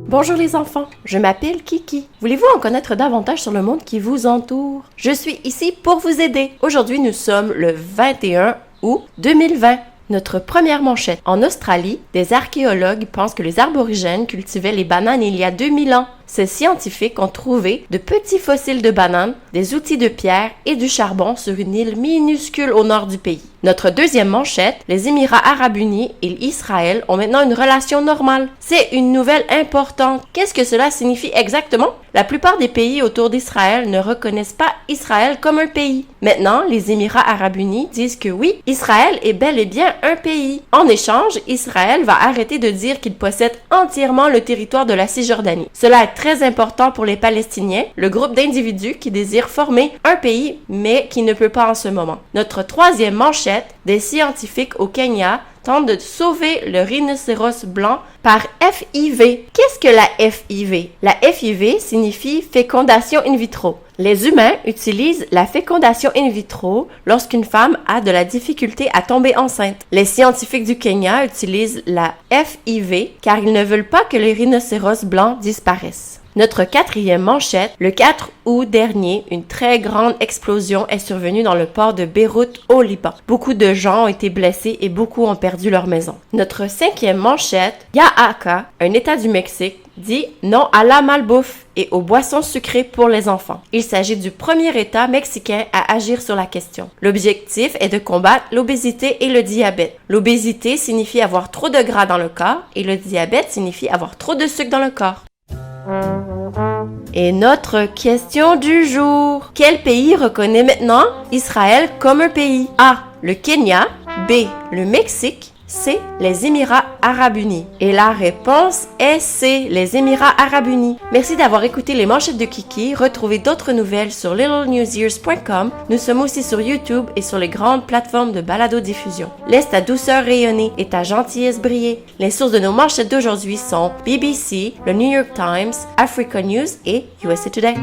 Bonjour les enfants, je m'appelle Kiki. Voulez-vous en connaître davantage sur le monde qui vous entoure? Je suis ici pour vous aider. Aujourd'hui, nous sommes le 21 août 2020. Notre première manchette. En Australie, des archéologues pensent que les aborigènes cultivaient les bananes il y a 2000 ans. Ces scientifiques ont trouvé de petits fossiles de bananes, des outils de pierre et du charbon sur une île minuscule au nord du pays. Notre deuxième manchette, les Émirats arabes unis et Israël ont maintenant une relation normale. C'est une nouvelle importante. Qu'est-ce que cela signifie exactement? La plupart des pays autour d'Israël ne reconnaissent pas Israël comme un pays. Maintenant, les Émirats arabes unis disent que oui, Israël est bel et bien un pays. En échange, Israël va arrêter de dire qu'il possède entièrement le territoire de la Cisjordanie. Cela est très important pour les Palestiniens, le groupe d'individus qui désirent former un pays, mais qui ne peut pas en ce moment. Notre troisième manchette, des scientifiques au Kenya tentent de sauver le rhinocéros blanc par FIV. Qu'est-ce que la FIV? La FIV signifie fécondation in vitro. Les humains utilisent la fécondation in vitro lorsqu'une femme a de la difficulté à tomber enceinte. Les scientifiques du Kenya utilisent la FIV car ils ne veulent pas que les rhinocéros blancs disparaissent. Notre quatrième manchette, le 4 août dernier, une très grande explosion est survenue dans le port de Beyrouth au Liban. Beaucoup de gens ont été blessés et beaucoup ont perdu leur maison. Notre cinquième manchette, Oaxaca, un état du Mexique, dit non à la malbouffe et aux boissons sucrées pour les enfants. Il s'agit du premier État mexicain à agir sur la question. L'objectif est de combattre l'obésité et le diabète. L'obésité signifie avoir trop de gras dans le corps et le diabète signifie avoir trop de sucre dans le corps. Et notre question du jour. Quel pays reconnaît maintenant Israël comme un pays? A. Le Kenya. B. Le Mexique. C. Les Émirats arabes unis. Et la réponse est C. Les Émirats arabes unis. Merci d'avoir écouté les manchettes de Kiki. Retrouvez d'autres nouvelles sur littlenewsears.com. Nous sommes aussi sur YouTube et sur les grandes plateformes de balado-diffusion. Laisse ta douceur rayonner et ta gentillesse briller. Les sources de nos manchettes d'aujourd'hui sont BBC, le New York Times, Africa News et USA Today.